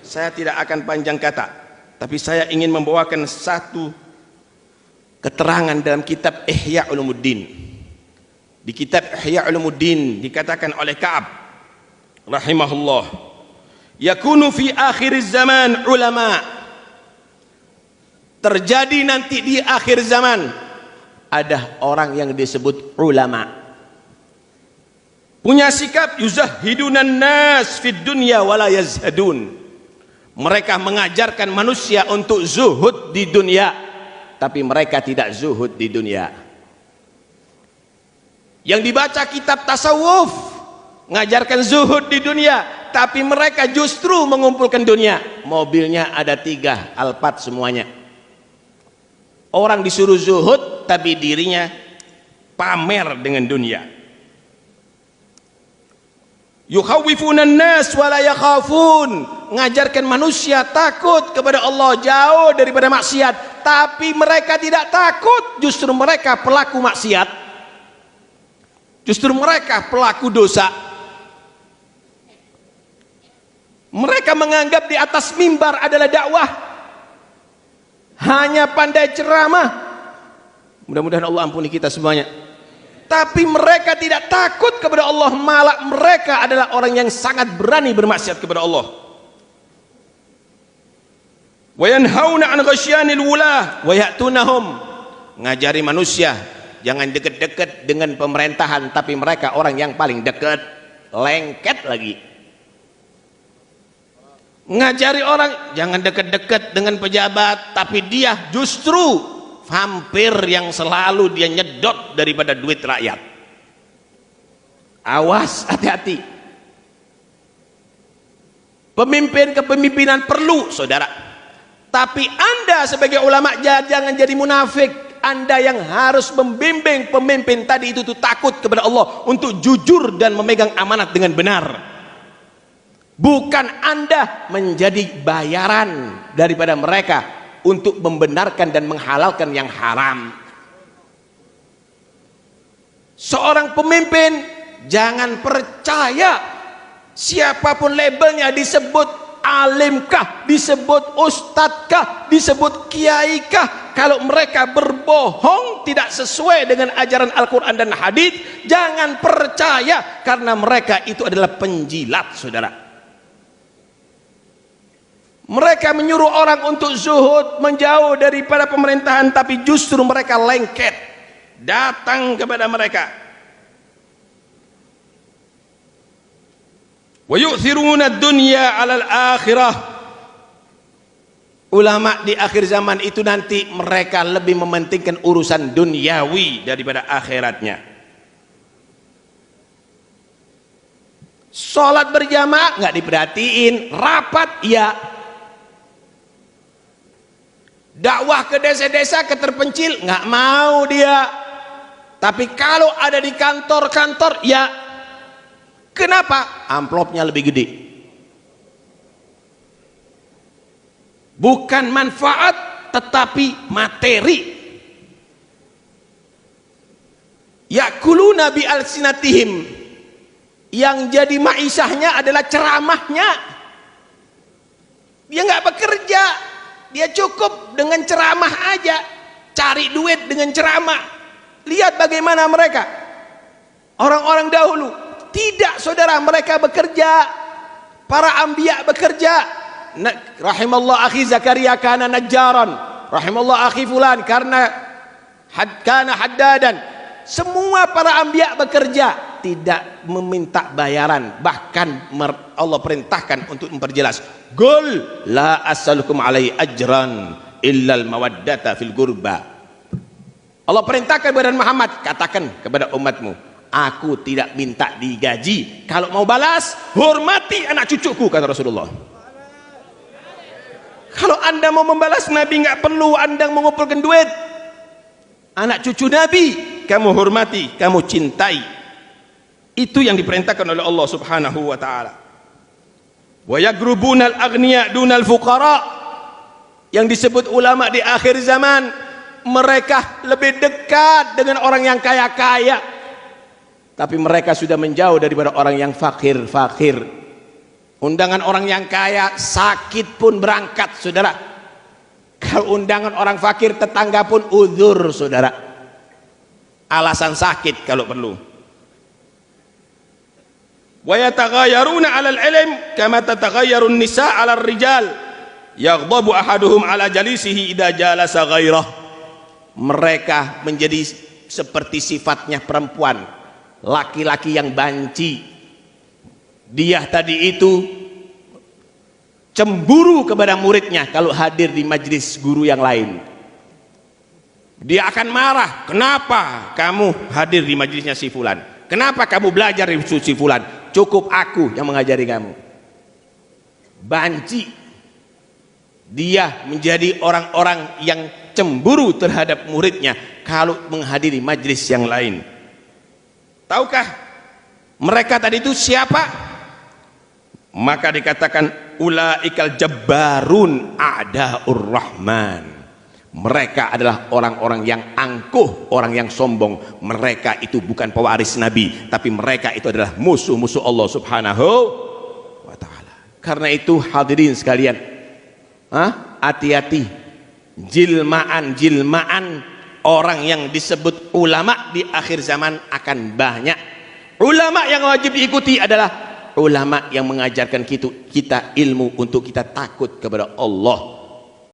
Saya tidak akan panjang kata, tapi saya ingin membawakan satu keterangan dalam kitab Ihya Ulumuddin. Di kitab Ihya Ulumuddin dikatakan oleh Ka'ab rahimahullah, yakunu fi akhir zaman ulama, terjadi nanti di akhir zaman ada orang yang disebut ulama, punya sikap yuzahidunan nas fid dunya wala yazhadun. Mereka mengajarkan manusia untuk zuhud di dunia, tapi mereka tidak zuhud di dunia. Yang dibaca kitab tasawuf ngajarkan zuhud di dunia, tapi mereka justru mengumpulkan dunia. Mobilnya ada 3, Alphard semuanya. Orang disuruh zuhud, tapi dirinya pamer dengan dunia. Yukhawwifunan nas wala yakhafun, ngajarkan manusia takut kepada Allah, jauh daripada maksiat, tapi mereka tidak takut. Justru mereka pelaku maksiat, justru mereka pelaku dosa. Mereka menganggap di atas mimbar adalah dakwah, hanya pandai ceramah. Mudah-mudahan Allah ampuni kita semuanya. Tapi mereka tidak takut kepada Allah, malah mereka adalah orang yang sangat berani bermaksiat kepada Allah. Wa yanhauna 'an ghasyanil wulah wa ya'tunahum, ngajari manusia jangan dekat-dekat dengan pemerintahan, tapi mereka orang yang paling dekat, lengket lagi. Ngajari orang jangan dekat-dekat dengan pejabat, tapi dia justru vampir yang selalu dia nyedot daripada duit rakyat. Awas, hati-hati. Pemimpin kepemimpinan perlu, saudara, tapi Anda sebagai ulama jangan jadi munafik. Anda yang harus membimbing pemimpin tadi itu takut kepada Allah, untuk jujur dan memegang amanat dengan benar. Bukan Anda menjadi bayaran daripada mereka untuk membenarkan dan menghalalkan yang haram. Seorang pemimpin jangan percaya siapapun labelnya, disebut alimkah, disebut ustadzkah, disebut kiaikah, kalau mereka berbohong tidak sesuai dengan ajaran Al-Quran dan hadis, jangan percaya, karena mereka itu adalah penjilat, saudara. Mereka menyuruh orang untuk zuhud, menjauh daripada pemerintahan, tapi justru mereka lengket datang kepada mereka. Wa yu'thiruna ad-dunya 'alal akhirah. Ulama di akhir zaman itu nanti mereka lebih mementingkan urusan duniawi daripada akhiratnya. Salat berjamaah nggak diperhatiin, rapat ya. Dakwah ke desa-desa, ke terpencil, nggak mau dia. Tapi kalau ada di kantor-kantor, ya. Kenapa? Amplopnya lebih gede. Bukan manfaat, tetapi materi. Yakuluna bi alsinatihim, yang jadi maisahnya adalah ceramahnya. Dia nggak bekerja, dia cukup dengan ceramah aja, cari duit dengan ceramah. Lihat bagaimana mereka, orang-orang dahulu. Tidak, saudara, mereka bekerja. Para anbiya bekerja. Rahimallah akhi Zakaria kana najjaran, rahimallah akhi fulan karena kana haddadan. Semua para anbiya bekerja, tidak meminta bayaran. Bahkan Allah perintahkan untuk memperjelas, qul la as'alukum alaihi ajran illal mawaddata fil qurba. Allah perintahkan kepada Muhammad, katakan kepada umatmu, aku tidak minta digaji, kalau mau balas hormati anak cucuku, kata Rasulullah. Kalau anda mau membalas Nabi, nggak perlu anda mengumpulkan duit. Anak cucu Nabi kamu hormati, kamu cintai. Itu yang diperintahkan oleh Allah subhanahu wa ta'ala. Wa yagrubunal aghniya dunal fuqara. Yang disebut ulama di akhir zaman, mereka lebih dekat dengan orang yang kaya-kaya, tapi mereka sudah menjauh daripada orang yang fakir-fakir. Undangan orang yang kaya sakit pun berangkat, saudara. Kalau undangan orang fakir tetangga pun uzur, saudara. Alasan sakit kalau perlu. Wa yataghayyaruna 'alal ilm kama tataghayyarun nisa 'alal rijal. Yaghdabu ahaduhum 'ala jalisihi idza jalasa ghairah. Mereka menjadi seperti sifatnya perempuan, laki-laki yang banci. Dia tadi itu cemburu kepada muridnya kalau hadir di majelis guru yang lain. Dia akan marah, kenapa kamu hadir di majelisnya si fulan? Kenapa kamu belajar di si fulan? Cukup aku yang mengajari kamu. Banci. Dia menjadi orang-orang yang cemburu terhadap muridnya kalau menghadiri majelis yang lain. Tahukah mereka tadi itu siapa? Maka dikatakan ulaikal jabbarun a'daur rahman. Mereka adalah orang-orang yang angkuh, orang yang sombong. Mereka itu bukan pewaris Nabi, tapi mereka itu adalah musuh-musuh Allah Subhanahu wa ta'ala. Karena itu hadirin sekalian, hati-hati, jilmaan orang yang disebut ulama di akhir zaman akan banyak. Ulama yang wajib diikuti adalah ulama yang mengajarkan kita ilmu untuk kita takut kepada Allah.